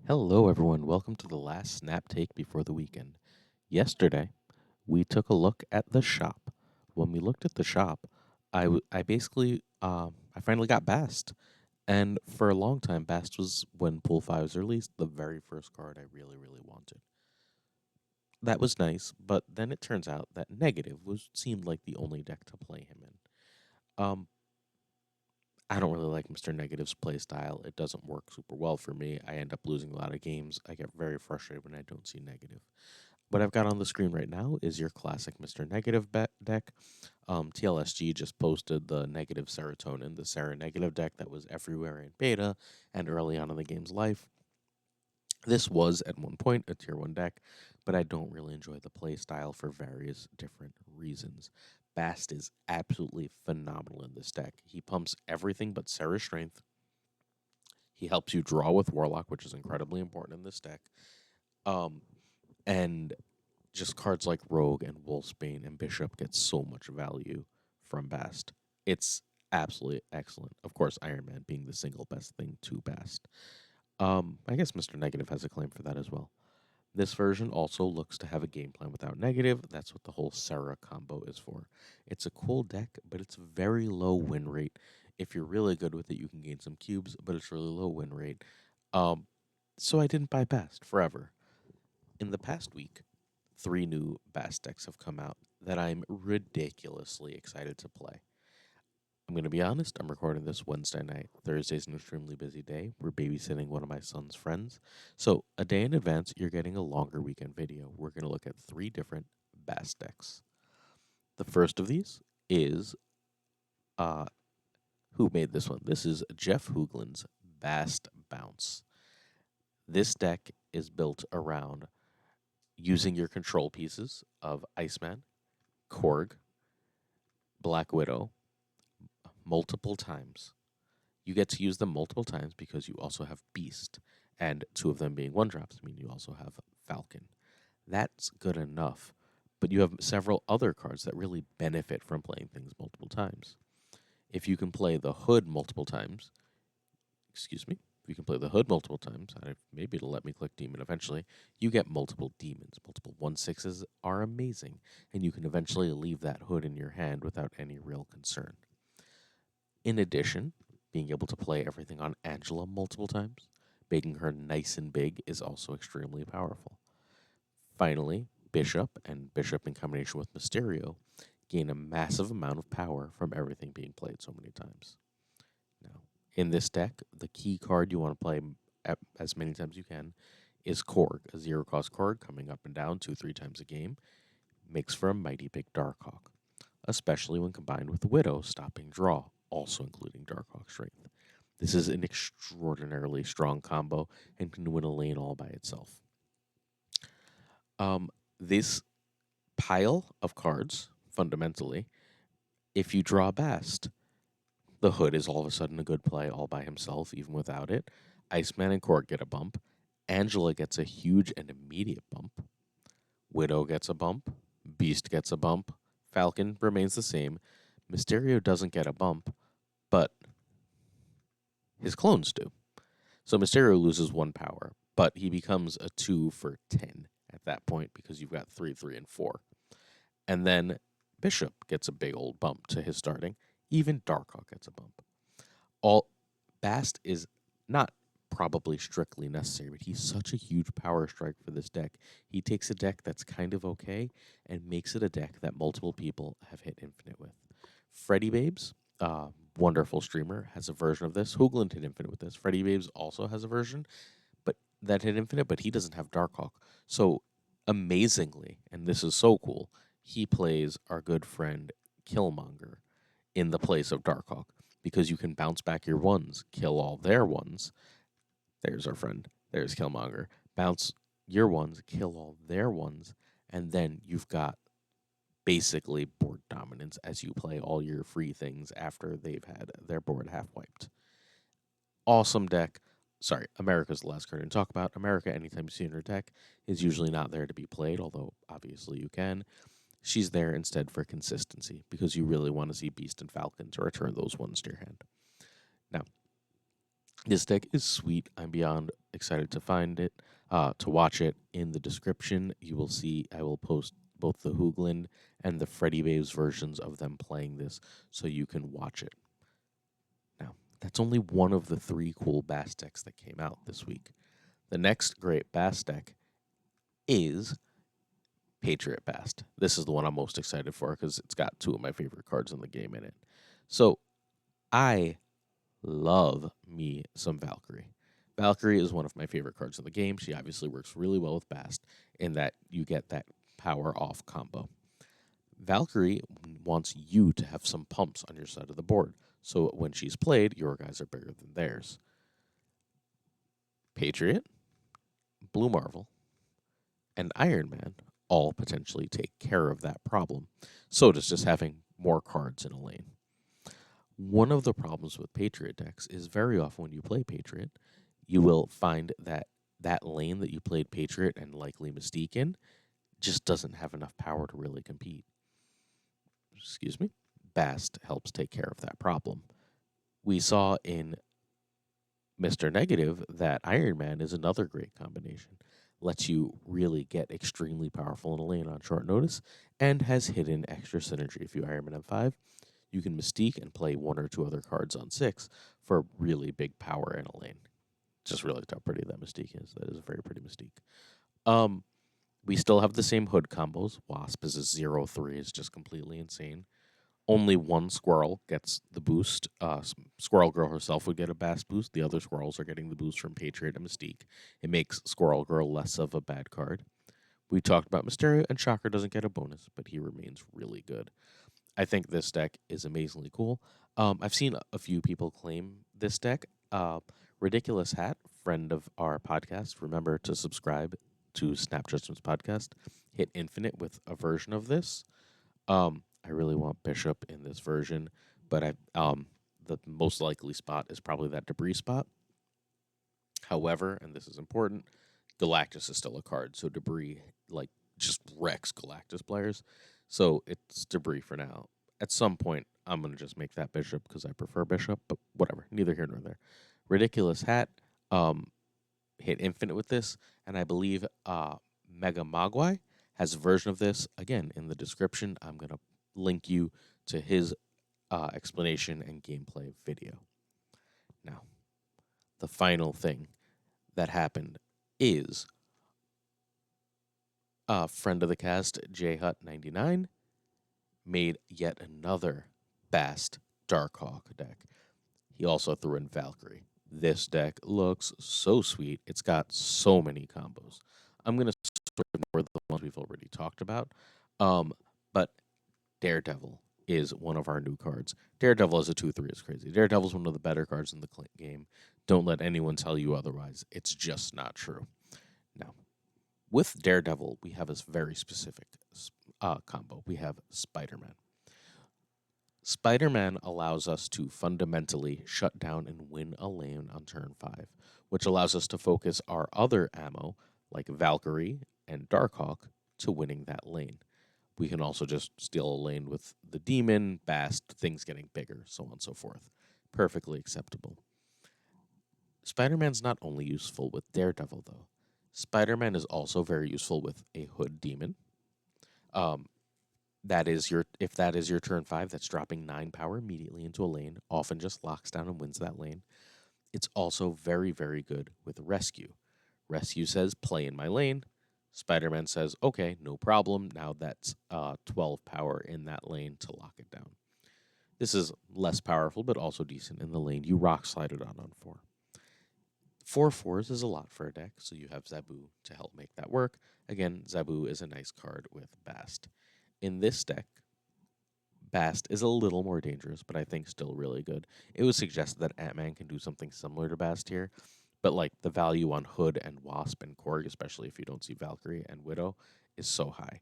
Hello, everyone. Welcome to the last snap take before the weekend. Yesterday, we took a look at the shop. When we looked at the shop, I basically, I finally got Bast. And for a long time, Bast was, when Pool 5 was released, the very first card I really, really wanted. That was nice, but then it turns out that Negative seemed like the only deck to play him in. I don't really like Mr. Negative's play style. It doesn't work super well for me. I end up losing a lot of games. I get very frustrated when I don't see Negative. What I've got on the screen right now is your classic Mr. Negative deck. TLSG just posted the Negative Serotonin, the Sera Negative deck that was everywhere in beta and early on in the game's life. This was at one point a tier 1 deck, but I don't really enjoy the play style for various different reasons. Bast is absolutely phenomenal in this deck. He pumps everything but Sera's Strength. He helps you draw with Warlock, which is incredibly important in this deck. And just cards like Rogue and Wolfsbane and Bishop get so much value from Bast. It's absolutely excellent. Of course, Iron Man being the single best thing to Bast. I guess Mr. Negative has a claim for that as well. This version also looks to have a game plan without negative. That's what the whole Sera combo is for. It's a cool deck, but it's very low win rate. If you're really good with it, you can gain some cubes, but it's really low win rate. So I didn't buy Bast forever. In the past week, 3 new Bast decks have come out that I'm ridiculously excited to play. I'm going to be honest, I'm recording this Wednesday night. Thursday's an extremely busy day. We're babysitting one of my son's friends. So, a day in advance, you're getting a longer weekend video. We're going to look at 3 different Bast decks. The first of these is, who made this one? This is Jeff Hoogland's Bast Bounce. This deck is built around using your control pieces of Iceman, Korg, Black Widow, multiple times. You get to use them multiple times because you also have Beast, and 2 of them being 1-drops mean you also have Falcon. That's good enough, but you have several other cards that really benefit from playing things multiple times. If you can play the Hood multiple times, if you can play the Hood multiple times, maybe it'll let me click Demon eventually, you get multiple Demons. Multiple 1/6s are amazing, and you can eventually leave that Hood in your hand without any real concern. In addition, being able to play everything on Angela multiple times, making her nice and big, is also extremely powerful. Finally, Bishop and Bishop in combination with Mysterio gain a massive amount of power from everything being played so many times. Now, in this deck, the key card you want to play as many times as you can is Korg, a 0-cost Korg coming up and down 2-3 times a game. Makes for a mighty big Darkhawk, especially when combined with Widow stopping draw, also including Darkhawk Strength. This is an extraordinarily strong combo and can win a lane all by itself. This pile of cards, fundamentally, if you draw Bast, the Hood is all of a sudden a good play all by himself, even without it. Iceman and Korg get a bump. Angela gets a huge and immediate bump. Widow gets a bump. Beast gets a bump. Falcon remains the same. Mysterio doesn't get a bump, but his clones do. So Mysterio loses 1 power, but he becomes a 2 for 10 at that point because you've got 3, 3, and 4. And then Bishop gets a big old bump to his starting. Even Darkhawk gets a bump. All Bast is not probably strictly necessary, but he's such a huge power strike for this deck. He takes a deck that's kind of okay and makes it a deck that multiple people have hit infinite with. Freddy Babes, wonderful streamer, has a version of this. Hoogland hit infinite with this. Freddy Babes also has a version, but that hit infinite, but he doesn't have Darkhawk. So amazingly, and this is so cool, he plays our good friend Killmonger in the place of Darkhawk because you can bounce back your 1s, kill all their 1s. There's our friend. There's Killmonger. Bounce your 1s, kill all their 1s, and then you've got basically board dominance as you play all your free things after they've had their board half wiped. Awesome deck. Sorry, America's the last card to talk about. America, anytime you see in her deck, is usually not there to be played, although obviously you can. She's there instead for consistency because you really want to see Beast and Falcon to return those 1s to your hand. Now, this deck is sweet. I'm beyond excited to find it, to watch it. In the description, you will see I will post both the Hoogland and the Freddy Babes versions of them playing this so you can watch it. Now, that's only one of the 3 cool Bast decks that came out this week. The next great Bast deck is Patriot Bast. This is the one I'm most excited for because it's got 2 of my favorite cards in the game in it. So, I love me some Valkyrie. Valkyrie is one of my favorite cards in the game. She obviously works really well with Bast in that you get that power off combo. Valkyrie wants you to have some pumps on your side of the board, so when she's played, your guys are bigger than theirs. Patriot, Blue Marvel, and Iron Man all potentially take care of that problem. So does just having more cards in a lane. One of the problems with Patriot decks is very often when you play Patriot, you will find that that lane that you played Patriot and likely Mystique in just doesn't have enough power to really compete. Excuse me. Bast helps take care of that problem. We saw in Mr. Negative that Iron Man is another great combination. Lets you really get extremely powerful in a lane on short notice and has hidden extra synergy. If you Iron Man M5, you can Mystique and play 1 or 2 other cards on 6 for really big power in a lane. Just really how pretty that Mystique is. That is a very pretty Mystique. We still have the same hood combos. Wasp is a 0-3, is just completely insane. Only one squirrel gets the boost. Squirrel Girl herself would get a Bast boost. The other squirrels are getting the boost from Patriot and Mystique. It makes Squirrel Girl less of a bad card. We talked about Mysterio, and Shocker doesn't get a bonus, but he remains really good. I think this deck is amazingly cool. I've seen a few people claim this deck. Ridiculous Hat, friend of our podcast, remember to subscribe to Snap Judgments podcast. Hit Infinite with a version of this. I really want Bishop in this version, but the most likely spot is probably that debris spot. However, and this is important, Galactus is still a card, so debris just wrecks Galactus players. So it's debris for now. At some point, I'm gonna just make that Bishop because I prefer Bishop, but whatever, neither here nor there. Ridiculous Hat, hit Infinite with this, and I believe Mega Mogwai has a version of this. Again, in the description, I'm gonna link you to his explanation and gameplay video. Now, the final thing that happened is a friend of the cast, JHut99, made yet another Bast Darkhawk deck. He also threw in Valkyrie. This deck looks so sweet. It's got so many combos. I'm going to sort of ignore the ones we've already talked about. But Daredevil is one of our new cards. Daredevil as a 2-3 is crazy. Daredevil is one of the better cards in the game. Don't let anyone tell you otherwise. It's just not true. Now, with Daredevil, we have this very specific combo. We have Spider-Man. Spider-Man allows us to fundamentally shut down and win a lane on turn 5, which allows us to focus our other ammo, like Valkyrie and Darkhawk, to winning that lane. We can also just steal a lane with the Demon, Bast, things getting bigger, so on and so forth. Perfectly acceptable. Spider-Man's not only useful with Daredevil, though. Spider-Man is also very useful with a Hood Demon. If that is your turn 5, that's dropping 9 power immediately into a lane, often just locks down and wins that lane. It's also very, very good with Rescue. Rescue says, play in my lane. Spider-Man says, okay, no problem. Now that's 12 power in that lane to lock it down. This is less powerful, but also decent in the lane you rock slide it on 4. 4 4s is a lot for a deck, so you have Zabu to help make that work. Again, Zabu is a nice card with Bast. In this deck, Bast is a little more dangerous, but I think still really good. It was suggested that Ant-Man can do something similar to Bast here, but the value on Hood and Wasp and Korg, especially if you don't see Valkyrie and Widow, is so high.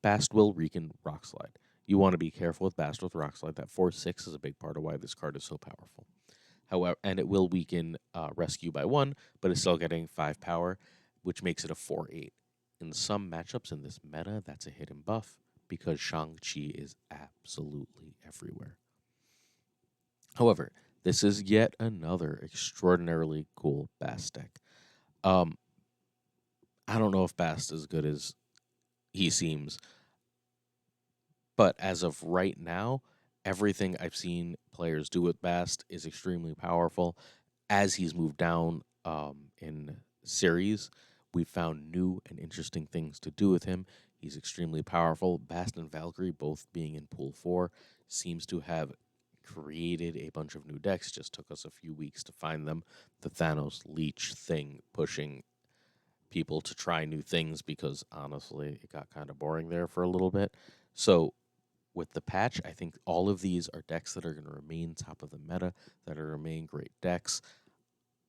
Bast will weaken Rock Slide. You want to be careful with Bast with Rock Slide. That 4/6 is a big part of why this card is so powerful. However, and it will weaken Rescue by 1, but it's still getting 5 power, which makes it a 4/8. In some matchups in this meta, that's a hidden buff because Shang-Chi is absolutely everywhere. However, This is yet another extraordinarily cool Bast deck. Um, I don't know if Bast is as good as he seems, but as of right now, everything I've seen players do with Bast is extremely powerful. As he's moved down in series, we've found new and interesting things to do with him. He's extremely powerful. Bast and Valkyrie, both being in Pool 4, seems to have created a bunch of new decks. Just took us a few weeks to find them. The Thanos Leech thing pushing people to try new things because honestly, it got kind of boring there for a little bit. So with the patch, I think all of these are decks that are going to remain top of the meta, that are remain great decks.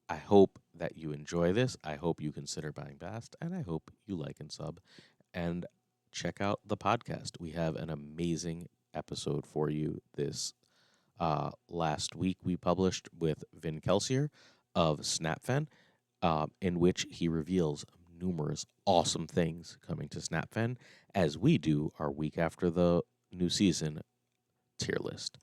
I hope that you enjoy this. I hope you consider buying Bast, and I hope you like and sub and check out the podcast. We have an amazing episode for you this last week. We published with Vin Kelsier of SnapFan, in which he reveals numerous awesome things coming to SnapFan as we do our week after the new season tier list.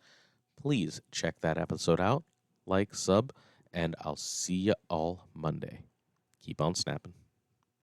Please check that episode out, like, sub, and I'll see you all Monday. Keep on snapping.